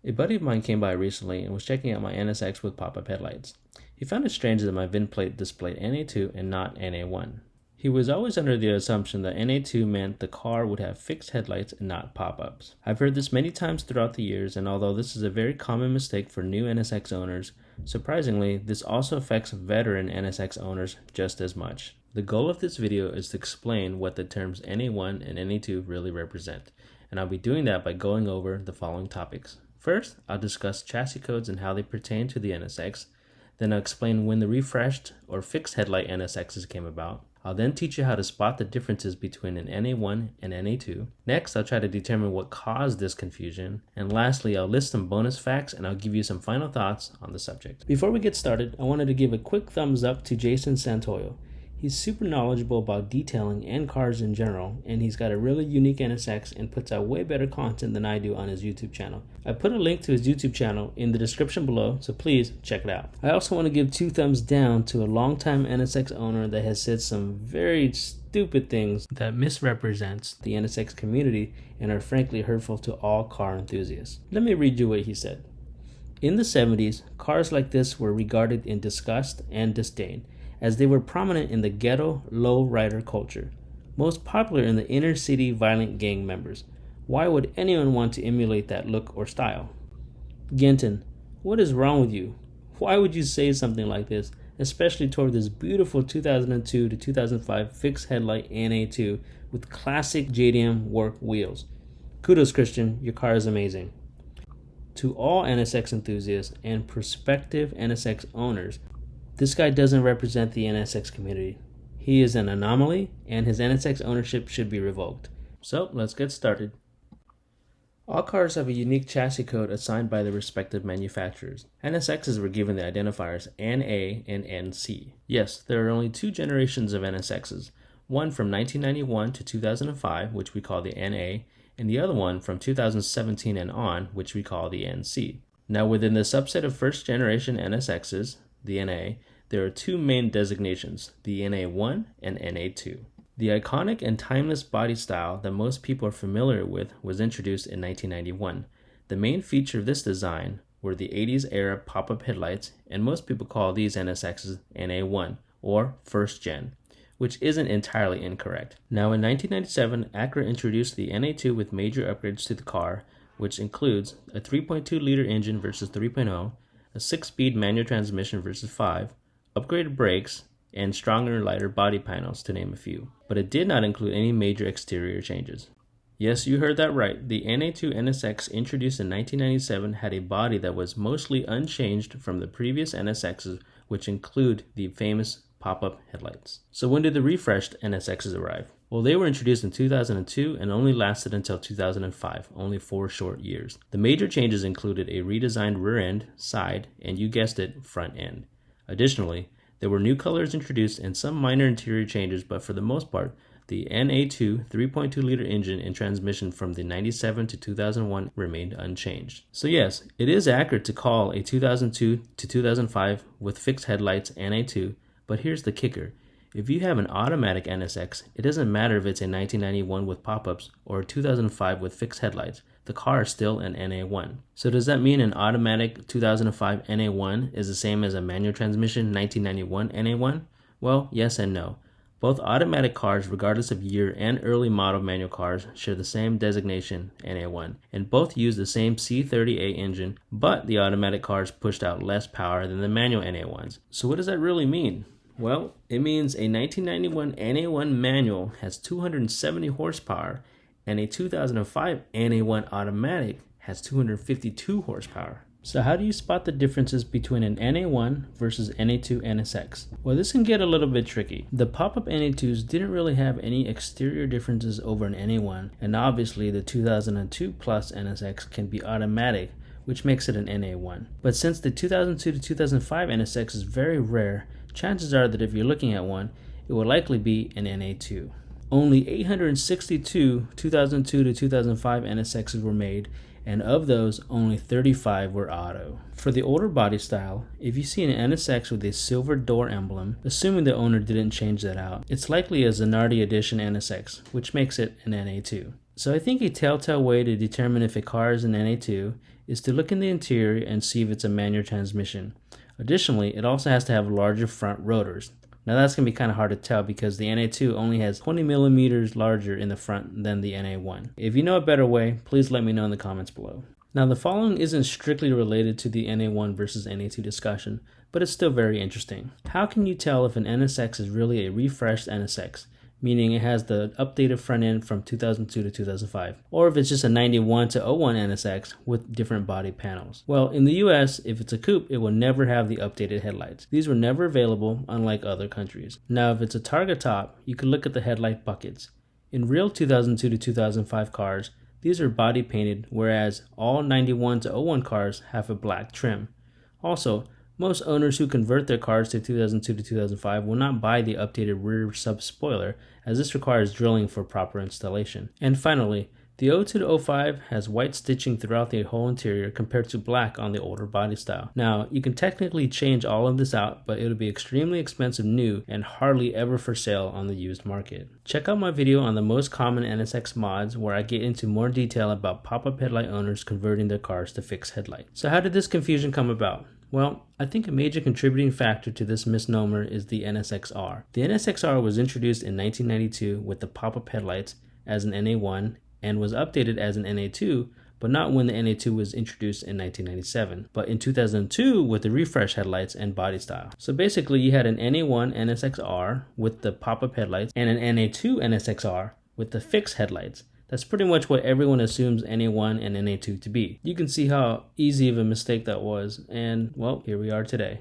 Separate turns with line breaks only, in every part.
A buddy of mine came by recently and was checking out my NSX with pop-up headlights. He found it strange that my VIN plate displayed NA2 and not NA1. He was always under the assumption that NA2 meant the car would have fixed headlights and not pop-ups. I've heard this many times throughout the years, and although this is a very common mistake for new NSX owners, surprisingly, this also affects veteran NSX owners just as much. The goal of this video is to explain what the terms NA1 and NA2 really represent, and I'll be doing that by going over the following topics. First, I'll discuss chassis codes and how they pertain to the NSX. Then I'll explain when the refreshed or fixed headlight NSXs came about. I'll then teach you how to spot the differences between an NA1 and NA2. Next, I'll try to determine what caused this confusion. And lastly, I'll list some bonus facts and I'll give you some final thoughts on the subject. Before we get started, I wanted to give a quick thumbs up to Jason Santoyo. He's super knowledgeable about detailing and cars in general, and he's got a really unique NSX and puts out way better content than I do on his YouTube channel. I put a link to his YouTube channel in the description below, so please check it out. I also want to give 2 thumbs down to a longtime NSX owner that has said some very stupid things that misrepresents the NSX community and are frankly hurtful to all car enthusiasts. Let me read you what he said. In the 70s, cars like this were regarded in disgust and disdain, as they were prominent in the ghetto low-rider culture, most popular in the inner-city violent gang members. Why would anyone want to emulate that look or style? Genton, what is wrong with you? Why would you say something like this, especially toward this beautiful 2002 to 2005 fixed headlight NA2 with classic JDM work wheels? Kudos, Christian, your car is amazing. To all NSX enthusiasts and prospective NSX owners, this guy doesn't represent the NSX community. He is an anomaly, and his NSX ownership should be revoked. So, let's get started. All cars have a unique chassis code assigned by the respective manufacturers. NSXs were given the identifiers NA and NC. Yes, there are only 2 generations of NSXs, one from 1991 to 2005, which we call the NA, and the other one from 2017 and on, which we call the NC. Now, within the subset of first generation NSXs, the NA, there are 2 main designations, the NA1 and NA2. The iconic and timeless body style that most people are familiar with was introduced in 1991. The main feature of this design were the 80s era pop-up headlights, and most people call these NSXs NA1 or first gen, which isn't entirely incorrect. Now in 1997, Acura introduced the NA2 with major upgrades to the car, which includes a 3.2 liter engine versus 3.0, a 6-speed manual transmission versus 5, upgraded brakes, and stronger, lighter body panels, to name a few. But it did not include any major exterior changes. Yes, you heard that right. The NA2 NSX introduced in 1997 had a body that was mostly unchanged from the previous NSXs, which include the famous pop-up headlights. So when did the refreshed NSXs arrive? Well, they were introduced in 2002 and only lasted until 2005, only 4 short years. The major changes included a redesigned rear end, side, and you guessed it, front end. Additionally, there were new colors introduced and some minor interior changes, but for the most part, the NA2 3.2 liter engine and transmission from the 97 to 2001 remained unchanged. So yes, it is accurate to call a 2002 to 2005 with fixed headlights NA2, but here's the kicker. If you have an automatic NSX, it doesn't matter if it's a 1991 with pop-ups or a 2005 with fixed headlights, the car is still an NA1. So does that mean an automatic 2005 NA1 is the same as a manual transmission 1991 NA1? Well, yes and no. Both automatic cars, regardless of year, and early model manual cars share the same designation, NA1, and both use the same C30A engine, but the automatic cars pushed out less power than the manual NA1s. So what does that really mean? Well, it means a 1991 NA1 manual has 270 horsepower, and a 2005 NA1 automatic has 252 horsepower. So how do you spot the differences between an NA1 versus NA2 NSX? Well, this can get a little bit tricky. The pop-up NA2s didn't really have any exterior differences over an NA1, and obviously the 2002 plus NSX can be automatic, which makes it an NA1. But since the 2002 to 2005 NSX is very rare, chances are that if you're looking at one, it will likely be an NA2. Only 862 2002 to 2005 NSXs were made, and of those, only 35 were auto. For the older body style, if you see an NSX with a silver door emblem, assuming the owner didn't change that out, it's likely a Zanardi edition NSX, which makes it an NA2. So I think a telltale way to determine if a car is an NA2 is to look in the interior and see if it's a manual transmission. Additionally, it also has to have larger front rotors. Now that's going to be kind of hard to tell because the NA2 only has 20 millimeters larger in the front than the NA1. If you know a better way, please let me know in the comments below. Now the following isn't strictly related to the NA1 versus NA2 discussion, but it's still very interesting. How can you tell if an NSX is really a refreshed NSX, meaning it has the updated front end from 2002 to 2005, or if it's just a 91 to 01 NSX with different body panels? Well, in the US, if it's a coupe, it will never have the updated headlights. These were never available, unlike other countries. Now, if it's a targa top, you can look at the headlight buckets. In real 2002 to 2005 cars, these are body painted, whereas all 91 to 01 cars have a black trim. Also, most owners who convert their cars to 2002 to 2005 will not buy the updated rear sub-spoiler, as this requires drilling for proper installation. And finally, the 02 to 05 has white stitching throughout the whole interior compared to black on the older body style. Now, you can technically change all of this out, but it would be extremely expensive new and hardly ever for sale on the used market. Check out my video on the most common NSX mods where I get into more detail about pop-up headlight owners converting their cars to fixed headlights. So how did this confusion come about? Well, I think a major contributing factor to this misnomer is the NSX-R. The NSX-R was introduced in 1992 with the pop-up headlights as an NA1 and was updated as an NA2, but not when the NA2 was introduced in 1997, but in 2002 with the refresh headlights and body style. So basically you had an NA1 NSX-R with the pop-up headlights and an NA2 NSX-R with the fixed headlights. That's pretty much what everyone assumes NA1 and NA2 to be. You can see how easy of a mistake that was, and well, here we are today.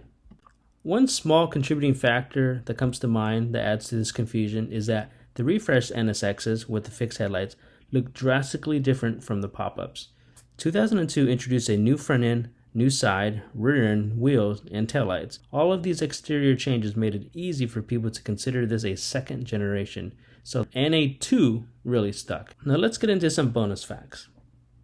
One small contributing factor that comes to mind that adds to this confusion is that the refreshed NSXs with the fixed headlights look drastically different from the pop-ups. 2002 introduced a new front end, new side, rear end, wheels, and taillights. All of these exterior changes made it easy for people to consider this a second generation. So NA2 really stuck. Now let's get into some bonus facts.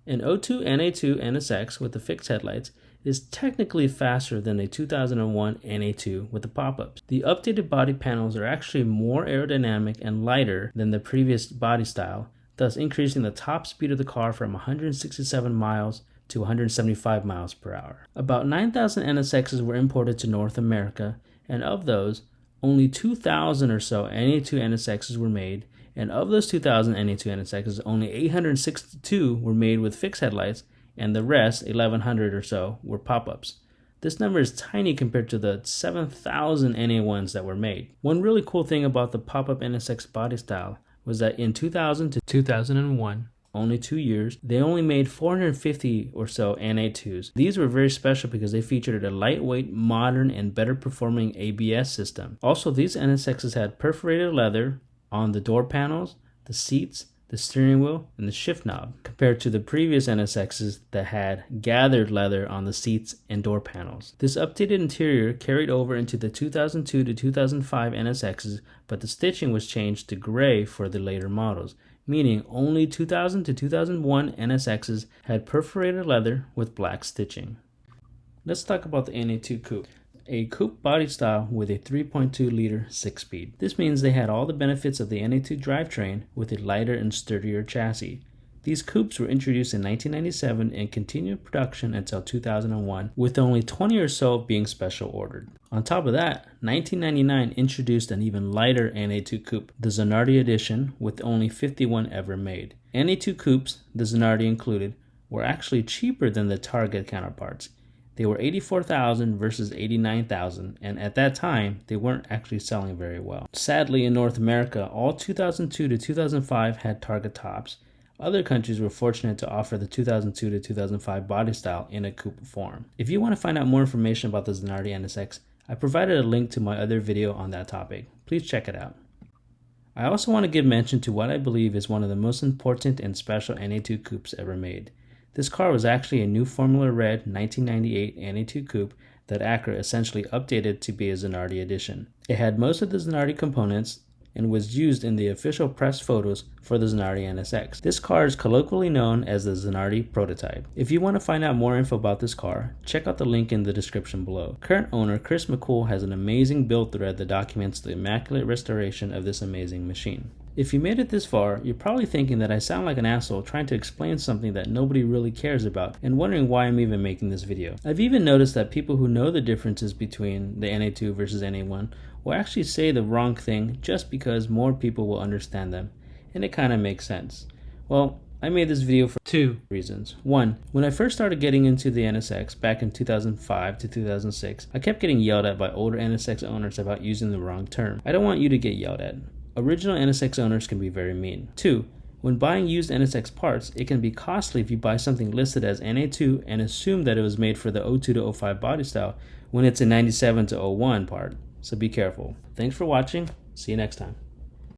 An 02 NA2 NSX with the fixed headlights is technically faster than a 2001 NA2 with the pop-ups. The updated body panels are actually more aerodynamic and lighter than the previous body style, thus increasing the top speed of the car from 167 miles to 175 miles per hour. About 9,000 NSXs were imported to North America, and of those, only 2,000 or so NA2 NSXs were made, and of those 2,000 NA2 NSXs, only 862 were made with fixed headlights, and the rest, 1,100 or so, were pop-ups. This number is tiny compared to the 7,000 NA1s that were made. One really cool thing about the pop-up NSX body style was that in 2000 to 2001, only 2 years, they only made 450 or so NA2s. These were very special because they featured a lightweight, modern, and better performing ABS system. Also, these NSXs had perforated leather on the door panels, the seats, the steering wheel, and the shift knob, compared to the previous NSXs that had gathered leather on the seats and door panels. This updated interior carried over into the 2002 to 2005 NSXs, but the stitching was changed to gray for the later models, meaning only 2000 to 2001 NSXs had perforated leather with black stitching. Let's talk about the NA2 coupe. A coupe body style with a 3.2-liter 6-speed. This means they had all the benefits of the NA2 drivetrain with a lighter and sturdier chassis. These coupes were introduced in 1997 and continued production until 2001, with only 20 or so being special ordered. On top of that, 1999 introduced an even lighter NA2 coupe, the Zanardi edition, with only 51 ever made. NA2 coupes, the Zanardi included, were actually cheaper than the Target counterparts. They were $84,000 versus $89,000, and at that time, they weren't actually selling very well. Sadly, in North America, all 2002 to 2005 had Target tops. Other countries were fortunate to offer the 2002 to 2005 body style in a coupe form. If you want to find out more information about the Zanardi NSX, I provided a link to my other video on that topic. Please check it out. I also want to give mention to what I believe is one of the most important and special NA2 coupes ever made. This car was actually a new Formula Red 1998 NA2 coupe that Acura essentially updated to be a Zanardi edition. It had most of the Zanardi components and was used in the official press photos for the Zanardi NSX. This car is colloquially known as the Zanardi Prototype. If you want to find out more info about this car, check out the link in the description below. Current owner McCool has an amazing build thread that documents the immaculate restoration of this amazing machine. If you made it this far, you're probably thinking that I sound like an asshole trying to explain something that nobody really cares about and wondering why I'm even making this video. I've even noticed that people who know the differences between the NA2 versus NA1 will actually say the wrong thing just because more people will understand them, and it kind of makes sense. Well, I made this video for two reasons. One, when I first started getting into the NSX back in 2005 to 2006, I kept getting yelled at by older NSX owners about using the wrong term. I don't want you to get yelled at. Original NSX owners can be very mean. Two, when buying used NSX parts, it can be costly if you buy something listed as NA2 and assume that it was made for the 02 to 05 body style when it's a 97 to 01 part. So be careful. Thanks for watching. See you next time.